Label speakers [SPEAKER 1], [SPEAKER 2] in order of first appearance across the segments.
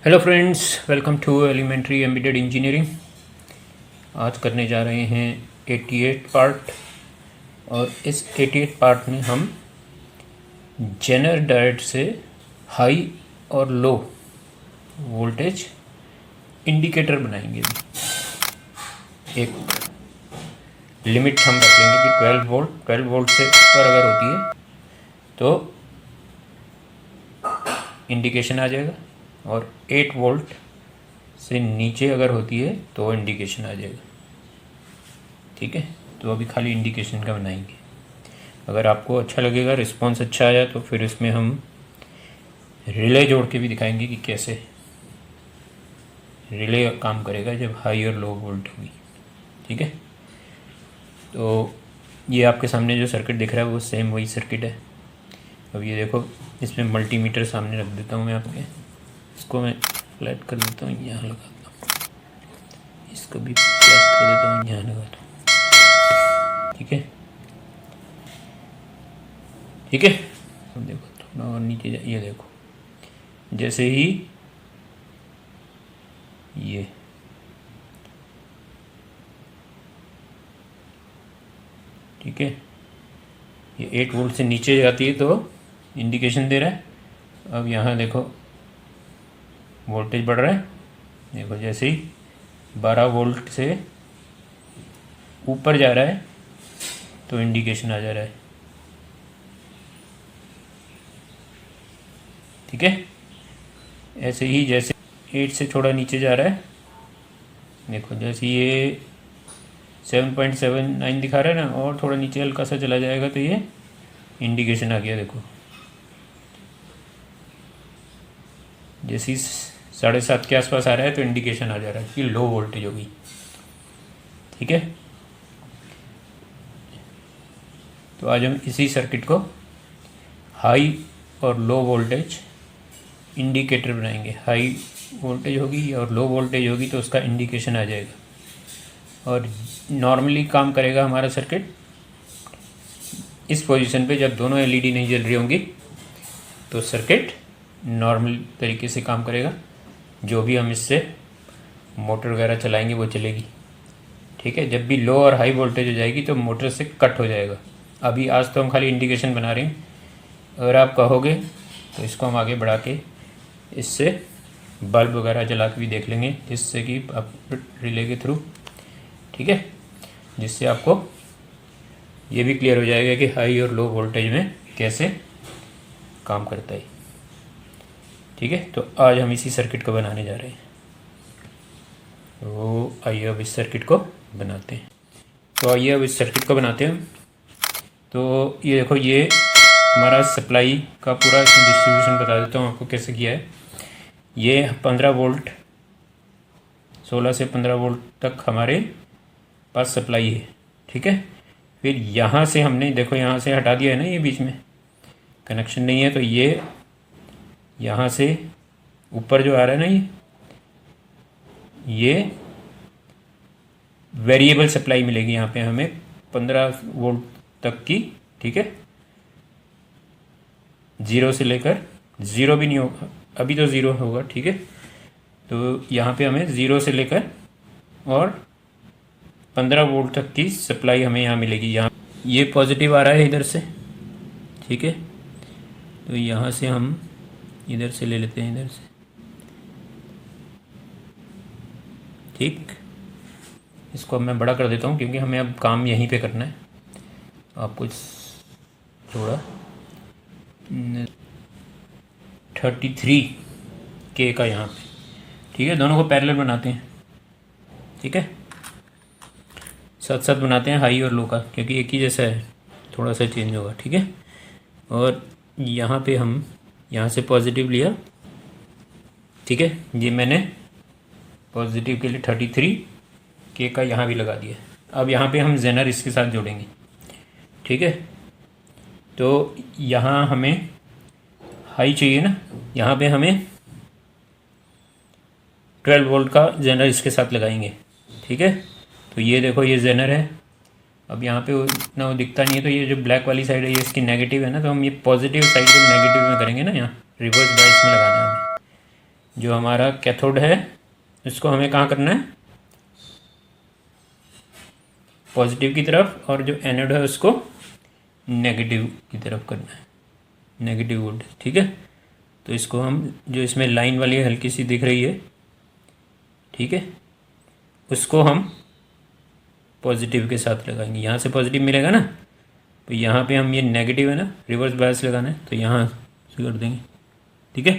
[SPEAKER 1] Hello friends, welcome to elementary embedded engineering. आज करने जा रहे हैं 88 पार्ट, और इस 88 पार्ट में हम जेनर डायोड से हाई और लो वोल्टेज इंडिकेटर बनाएंगे। एक लिमिट हम रख लेंगे कि 12 वोल्ट से ऊपर अगर होती है तो इंडिकेशन आ जाएगा, और 8 वोल्ट से नीचे अगर होती है तो इंडिकेशन आ जाएगा। ठीक है, तो अभी खाली इंडिकेशन का बनाएंगे। अगर आपको अच्छा लगेगा, रिस्पांस अच्छा आया, तो फिर इसमें हम रिले जोड़ के भी दिखाएंगे कि कैसे रिले काम करेगा जब हाई और लो वोल्ट होगी। ठीक है, तो ये आपके सामने जो सर्किट दिख रहा है वो सेम वही सर्किट है। अब ये देखो, इसमें मल्टीमीटर सामने रख देता हूँ मैं आपके। इसको मैं फ्लैट कर देता हूँ, यहाँ लगाता हूँ। इसको भी फ्लैट कर देता हूँ, यहाँ लगाता हूँ। ठीक है, ठीक है। अब देखो, थोड़ा और नीचे ये देखो, जैसे ही ये ठीक है, ये 8 वोल्ट से नीचे जाती है तो इंडिकेशन दे रहा है। अब यहाँ देखो, वोल्टेज बढ़ रहा है। देखो, जैसे ही 12 वोल्ट से ऊपर जा रहा है तो इंडिकेशन आ जा रहा है। ठीक है, ऐसे ही जैसे 8 से थोड़ा नीचे जा रहा है, देखो जैसे ये 7.79 दिखा रहा है ना, और थोड़ा नीचे हल्का सा चला जाएगा तो ये इंडिकेशन आ गया। देखो, जैसे 7.5 के आसपास आ रहा है तो इंडिकेशन आ जा रहा है कि लो वोल्टेज होगी। ठीक है, तो आज हम इसी सर्किट को हाई और लो वोल्टेज इंडिकेटर बनाएंगे। हाई वोल्टेज होगी और लो वोल्टेज होगी तो उसका इंडिकेशन आ जाएगा। और नॉर्मली काम करेगा हमारा सर्किट इस पोजीशन पे, जब दोनों एलईडी नहीं जल रही होंगी तो सर्किट नॉर्मल तरीके से काम करेगा। जो भी हम इससे मोटर वगैरह चलाएंगे वो चलेगी। ठीक है, जब भी लो और हाई वोल्टेज हो जाएगी तो मोटर से कट हो जाएगा। अभी आज तो हम खाली इंडिकेशन बना रहे हैं। अगर आप कहोगे तो इसको हम आगे बढ़ा के इससे बल्ब वगैरह जला के भी देख लेंगे, जिससे कि आप रिले के थ्रू। ठीक है, जिससे आपको ये भी क्लियर हो जाएगा कि हाई और लो वोल्टेज में कैसे काम करता है। ठीक है, तो आज हम इसी सर्किट को बनाने जा रहे हैं। तो आइए अब इस सर्किट को बनाते हैं। तो ये देखो, ये हमारा सप्लाई का पूरा डिस्ट्रीब्यूशन बता देता हूँ आपको कैसे किया है। ये 15 वोल्ट, 16 से 15 वोल्ट तक हमारे पास सप्लाई है। ठीक है, फिर यहाँ से हमने देखो, यहाँ से हटा दिया है ना, ये बीच में कनेक्शन नहीं है, तो ये यहाँ से ऊपर जो आ रहा है ना, ये वेरिएबल सप्लाई मिलेगी यहाँ पे हमें 15 वोल्ट तक की। ठीक है, 0 से लेकर 0 भी नहीं होगा, अभी तो 0 होगा। ठीक है, तो यहाँ पे हमें 0 से लेकर और 15 वोल्ट तक की सप्लाई हमें यहाँ मिलेगी। यहाँ ये पॉजिटिव आ रहा है इधर से। ठीक है, तो यहाँ से हम इधर से ले लेते हैं, इधर से। ठीक, इसको अब मैं बड़ा कर देता हूँ क्योंकि हमें अब काम यहीं पे करना है। आपको थोड़ा 33 के का यहाँ पे। ठीक है, दोनों को पैरेलल बनाते हैं। ठीक है, साथ साथ बनाते हैं हाई और लो का, क्योंकि एक ही जैसा है, थोड़ा सा चेंज होगा। ठीक है, और यहाँ पे हम यहाँ से पॉजिटिव लिया। ठीक है, ये मैंने पॉजिटिव के लिए 33 के का यहाँ भी लगा दिया। अब यहाँ पे हम जेनर इसके साथ जोड़ेंगे। ठीक है, तो यहाँ हमें हाई चाहिए ना, यहाँ पे हमें 12 वोल्ट का जेनर इसके साथ लगाएंगे। ठीक है, तो ये देखो, ये जेनर है। अब यहाँ पे इतना वो दिखता नहीं है, तो ये जो ब्लैक वाली साइड है ये इसकी नेगेटिव है ना, तो हम ये पॉजिटिव साइड को नेगेटिव में करेंगे ना, यहाँ रिवर्स बायस में लगाना है हमें। जो हमारा कैथोड है इसको हमें कहाँ करना है, पॉजिटिव की तरफ, और जो एनोड है उसको नेगेटिव की तरफ करना है, नेगेटिव वोल्टेज। ठीक है, तो इसको हम, जो इसमें लाइन वाली हल्की सी दिख रही है, ठीक है, उसको हम पॉजिटिव के साथ लगाएंगे। यहाँ से पॉजिटिव मिलेगा ना, तो यहाँ पे हम, ये नेगेटिव है ना, रिवर्स बायस लगाना है, तो यहाँ से कर देंगे। ठीक है,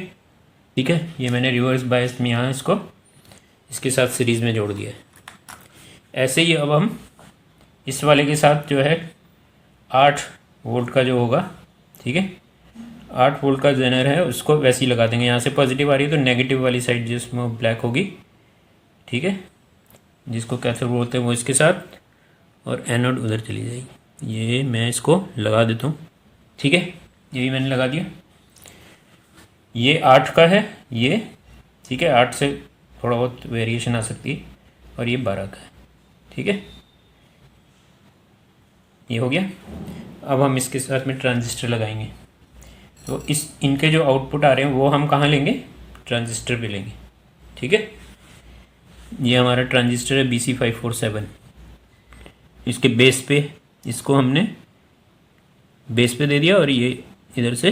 [SPEAKER 1] ठीक है, ये मैंने रिवर्स बायस में यहाँ इसको इसके साथ सीरीज़ में जोड़ दिया है। ऐसे ही अब हम इस वाले के साथ जो है 8 वोल्ट का जो होगा, ठीक है, 8 वोल्ट का जेनर है उसको वैसे ही लगा देंगे। यहाँ से पॉजिटिव आ रही है तो नेगेटिव वाली साइड जिसमें ब्लैक होगी, ठीक है, जिसको कैथोड बोलते हैं वो इसके साथ, और एनोड उधर चली जाएगी। ये मैं इसको लगा देता हूँ। ठीक है, ये भी मैंने लगा दिया। ये 8 का है ये, ठीक है, 8 से थोड़ा बहुत वेरिएशन आ सकती है, और ये 12 का है। ठीक है, ये हो गया। अब हम इसके साथ में ट्रांजिस्टर लगाएंगे। तो इस इनके जो आउटपुट आ रहे हैं वो हम कहाँ लेंगे, ट्रांजिस्टर पे लेंगे। ठीक है, ये हमारा ट्रांजिस्टर है BC547। इसके बेस पे, इसको हमने बेस पे दे दिया, और ये इधर से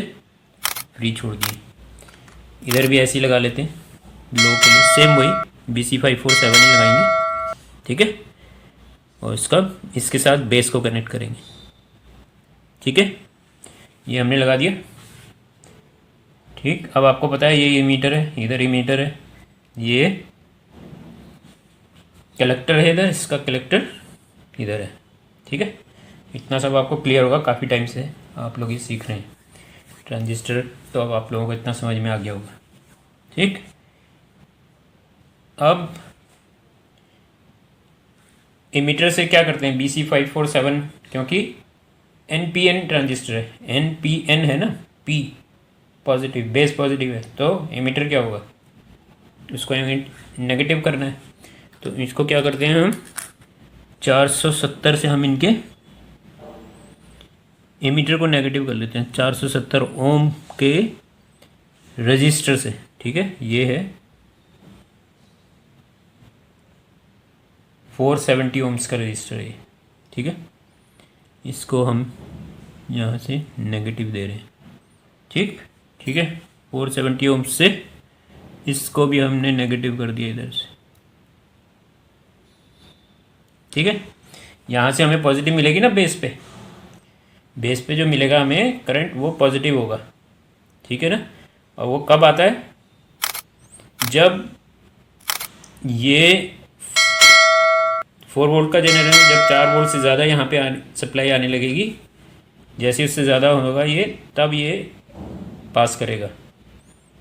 [SPEAKER 1] फ्री छोड़ दिए। इधर भी ऐसे ही लगा लेते हैं, लो के लिए सेम वही BC547 ही लगाएंगे। ठीक है, और इसका इसके साथ बेस को कनेक्ट करेंगे। ठीक है, ये हमने लगा दिया। ठीक, अब आपको पता है ये इमीटर है, इधर इमीटर है, ये कलेक्टर है इधर, इसका कलेक्टर इधर है। ठीक है, इतना सब आपको क्लियर होगा, काफ़ी टाइम से आप लोग ये सीख रहे हैं ट्रांजिस्टर, तो अब आप लोगों को इतना समझ में आ गया होगा। ठीक, अब इमीटर से क्या करते हैं, BC547, क्योंकि NPN ट्रांजिस्टर है, NPN है ना, P पॉजिटिव, बेस पॉजिटिव है, तो इमीटर क्या होगा, उसको नेगेटिव करना है। तो इसको क्या करते हैं हम, 470 से हम इनके इमीटर को नेगेटिव कर लेते हैं, 470 ओम के रजिस्टर से। ठीक है, ये है 470 ओम्स का रजिस्टर है ये। ठीक है, इसको हम यहाँ से नेगेटिव दे रहे हैं। ठीक, ठीक है, 470 ओम्स से इसको भी हमने नेगेटिव कर दिया इधर से। ठीक है, यहाँ से हमें पॉजिटिव मिलेगी ना बेस पे, बेस पे जो मिलेगा हमें करंट वो पॉजिटिव होगा। ठीक है ना, और वो कब आता है, जब ये 4 वोल्ट का जनरेटर, जब 4 वोल्ट से ज़्यादा यहाँ पे सप्लाई आने लगेगी, जैसे उससे ज़्यादा होगा ये, तब ये पास करेगा,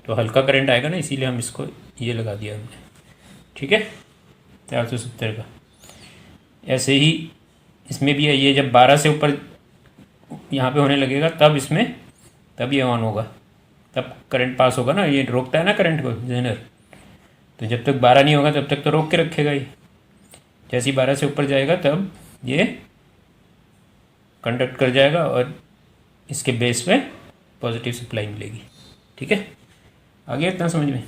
[SPEAKER 1] तो हल्का करंट आएगा ना, इसीलिए हम इसको ये लगा दिया हमने। ठीक है, 470 का। ऐसे ही इसमें भी है, ये जब 12 से ऊपर यहाँ पे होने लगेगा तब इसमें, तब ये ऑन होगा, तब करंट पास होगा ना, ये रोकता है ना करंट को जेनर, तो जब तक 12 नहीं होगा तब तक तो रोक के रखेगा ये। जैसे ही 12 से ऊपर जाएगा तब ये कंडक्ट कर जाएगा और इसके बेस पे पॉजिटिव सप्लाई मिलेगी। ठीक है, आ गया इतना समझ में।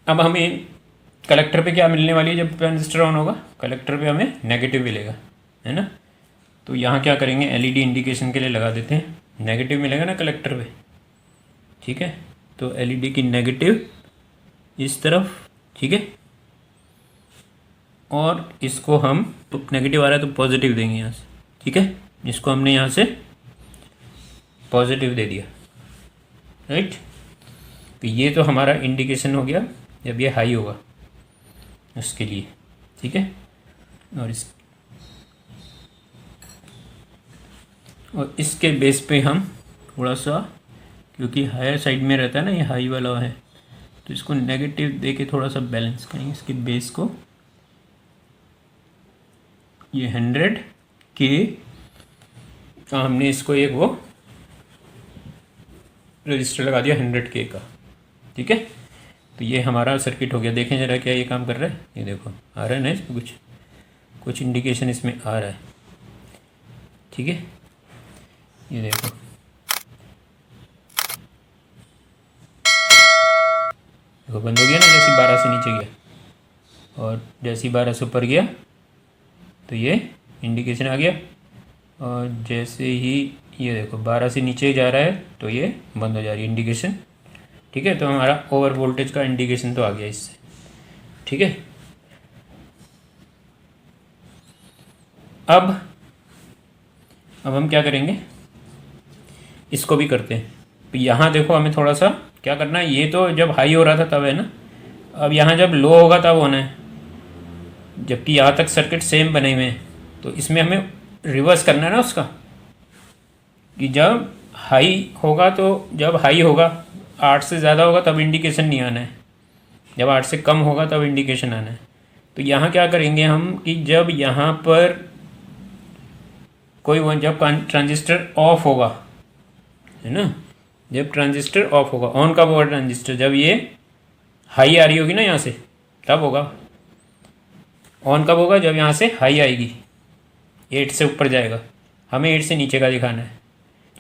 [SPEAKER 1] अब हमें कलेक्टर पे क्या मिलने वाली है, जब ट्रांजिस्टर ऑन होगा कलेक्टर पे हमें नेगेटिव मिलेगा, है ना। तो यहाँ क्या करेंगे, एलईडी इंडिकेशन के लिए लगा देते हैं, नेगेटिव मिलेगा ना कलेक्टर पे। ठीक है, तो एलईडी की नेगेटिव इस तरफ, ठीक है, और इसको हम, तो नेगेटिव आ रहा है तो पॉजिटिव देंगे यहाँ से। ठीक है, इसको हमने यहाँ से पॉजिटिव दे दिया, राइट। तो ये तो हमारा इंडिकेशन हो गया जब ये हाई होगा उसके लिए। ठीक है, और इसके बेस पे हम थोड़ा सा, क्योंकि हायर साइड में रहता है ना, ये हाई वाला है, तो इसको नेगेटिव दे के थोड़ा सा बैलेंस करेंगे इसके बेस को। ये 100 के हमने इसको एक वो रजिस्टर लगा दिया 100 के का। ठीक है, तो ये हमारा सर्किट हो गया। देखें जरा क्या ये काम कर रहा है, ये देखो आ रहा है ना, इसमें कुछ इंडिकेशन इसमें आ रहा है। ठीक है, ये देखो, देखो बंद हो गया ना, जैसे 12 से नीचे गया, और जैसे 12 से ऊपर गया तो ये इंडिकेशन आ गया, और जैसे ही ये देखो 12 से नीचे जा रहा है तो ये बंद हो जा रही है इंडिकेशन। ठीक है, तो हमारा ओवर वोल्टेज का इंडिकेशन तो आ गया इससे। ठीक है, अब हम क्या करेंगे, इसको भी करते हैं। तो यहाँ देखो हमें थोड़ा सा क्या करना है, ये तो जब हाई हो रहा था तब है ना, अब यहाँ जब लो होगा तब होना है, जबकि यहाँ तक सर्किट सेम बने हुए हैं। तो इसमें हमें रिवर्स करना है ना उसका, कि जब हाई होगा तो जब हाई होगा 8 से ज़्यादा होगा तब इंडिकेशन नहीं आना है, जब 8 से कम होगा तब इंडिकेशन आना है। तो यहाँ क्या करेंगे हम कि जब यहाँ पर कोई जब ट्रांजिस्टर ऑफ होगा, है ना, जब ट्रांजिस्टर ऑफ होगा, ऑन कब होगा ट्रांजिस्टर, जब ये हाई आ रही होगी ना यहाँ से, तब होगा। ऑन कब होगा, जब यहाँ से हाई आएगी, 8 से ऊपर जाएगा, हमें 8 से नीचे का दिखाना है,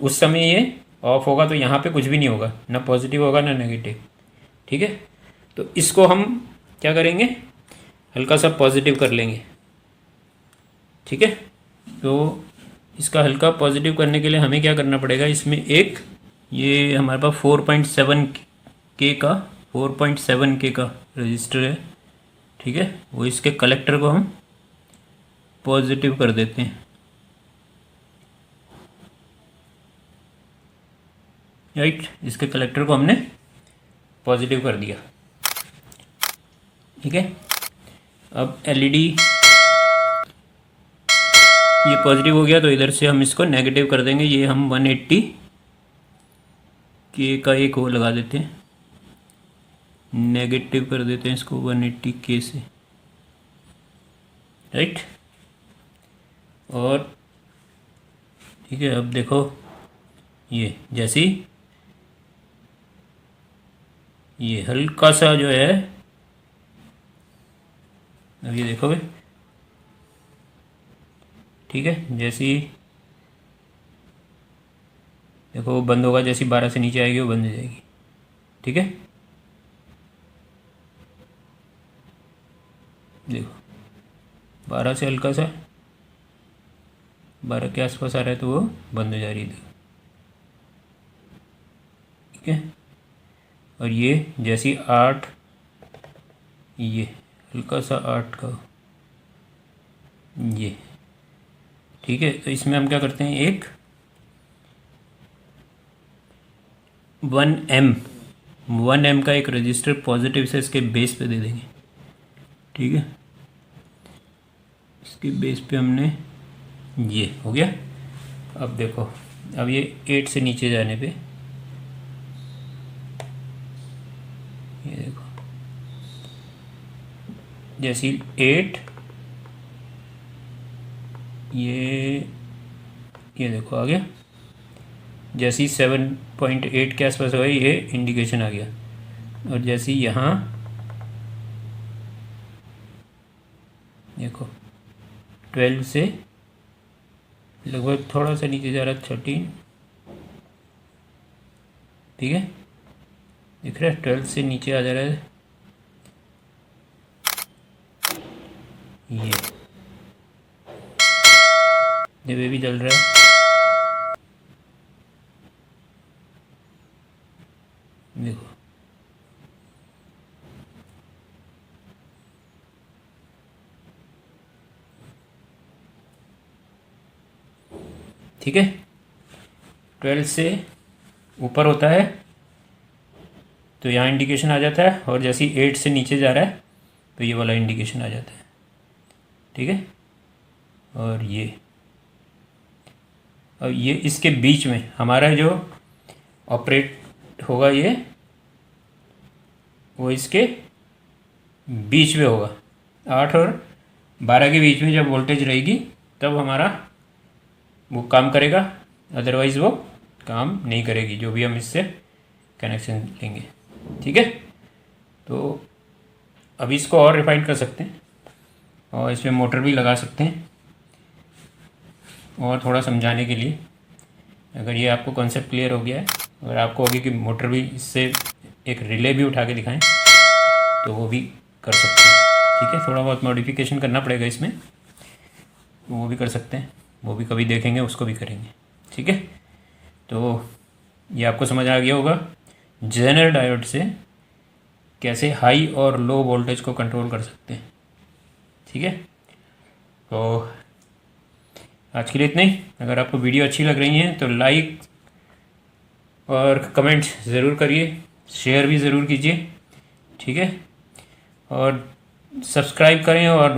[SPEAKER 1] उस समय ये ऑफ होगा। तो यहाँ पे कुछ भी नहीं होगा, ना पॉजिटिव होगा ना नेगेटिव। ठीक है, तो इसको हम क्या करेंगे, हल्का सा पॉजिटिव कर लेंगे। ठीक है, तो इसका हल्का पॉजिटिव करने के लिए हमें क्या करना पड़ेगा, इसमें एक ये हमारे पास 4.7 के का रजिस्टर है। ठीक है, वो इसके कलेक्टर को हम पॉजिटिव कर देते हैं। राइट, इसके कलेक्टर को हमने पॉजिटिव कर दिया। ठीक है, अब एलईडी ये पॉजिटिव हो गया, तो इधर से हम इसको नेगेटिव कर देंगे। ये हम 180 के का एक वो लगा देते हैं, नेगेटिव कर देते हैं इसको 180 के से। राइट, और ठीक है, अब देखो ये जैसे ये हल्का सा जो है, अब ये देखोगे, ठीक है, जैसे ही देखो वो बंद होगा, जैसे 12 से नीचे आएगी वो बंद हो जाएगी। ठीक है, देखो 12 से हल्का सा 12 के आसपास आ रहा है तो वो बंद हो जा रही है। ठीक है, और ये जैसी 8, ये हल्का सा 8 का ये। ठीक है, तो इसमें हम क्या करते हैं, एक 1 एम का एक रजिस्टर पॉजिटिव से इसके बेस पे दे देंगे। ठीक है, इसके बेस पे हमने ये हो गया। अब देखो, अब ये 8 से नीचे जाने पे ये देखो, जैसी 8 ये देखो आ गया, जैसी 7.8 के आसपास हुआ ये इंडिकेशन आ गया, और जैसी यहाँ देखो 12 से लगभग थोड़ा सा नीचे जा रहा है 13। ठीक है, दिख रहा है 12 से नीचे आ जा रहा है ये भी जल रहा है। देखो ठीक है, 12 से ऊपर होता है तो यहाँ इंडिकेशन आ जाता है, और जैसे ही 8 से नीचे जा रहा है तो ये वाला इंडिकेशन आ जाता है। ठीक है, और ये अब ये इसके बीच में हमारा जो ऑपरेट होगा ये वो इसके बीच में होगा, 8 और 12 के बीच में जब वोल्टेज रहेगी तब हमारा वो काम करेगा, अदरवाइज़ वो काम नहीं करेगी जो भी हम इससे कनेक्शन लेंगे। ठीक है, तो अभी इसको और रिफाइन कर सकते हैं और इसमें मोटर भी लगा सकते हैं। और थोड़ा समझाने के लिए, अगर ये आपको कॉन्सेप्ट क्लियर हो गया है, अगर आपको होगी कि मोटर भी इससे एक रिले भी उठा के दिखाएं तो वो भी कर सकते हैं। ठीक है, थोड़ा बहुत मॉडिफिकेशन करना पड़ेगा इसमें, वो भी कर सकते हैं, वो भी कभी देखेंगे, उसको भी करेंगे। ठीक है, तो ये आपको समझ आ गया होगा जेनर डायोड से कैसे हाई और लो वोल्टेज को कंट्रोल कर सकते हैं। ठीक है, तो आज के लिए इतना ही। अगर आपको वीडियो अच्छी लग रही है तो लाइक और कमेंट ज़रूर करिए, शेयर भी ज़रूर कीजिए। ठीक है, और सब्सक्राइब करें और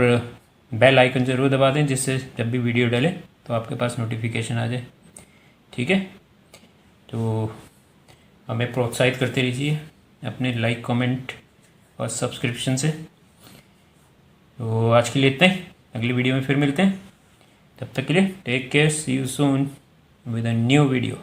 [SPEAKER 1] बेल आइकन ज़रूर दबा दें, जिससे जब भी वीडियो डालें तो आपके पास नोटिफिकेशन आ जाए। ठीक है, तो हमें प्रोत्साहित करते रहिए अपने लाइक कमेंट और सब्सक्रिप्शन से। तो आज के लिए इतना ही, अगली वीडियो में फिर मिलते हैं। तब तक के लिए take care, see you soon with a new video.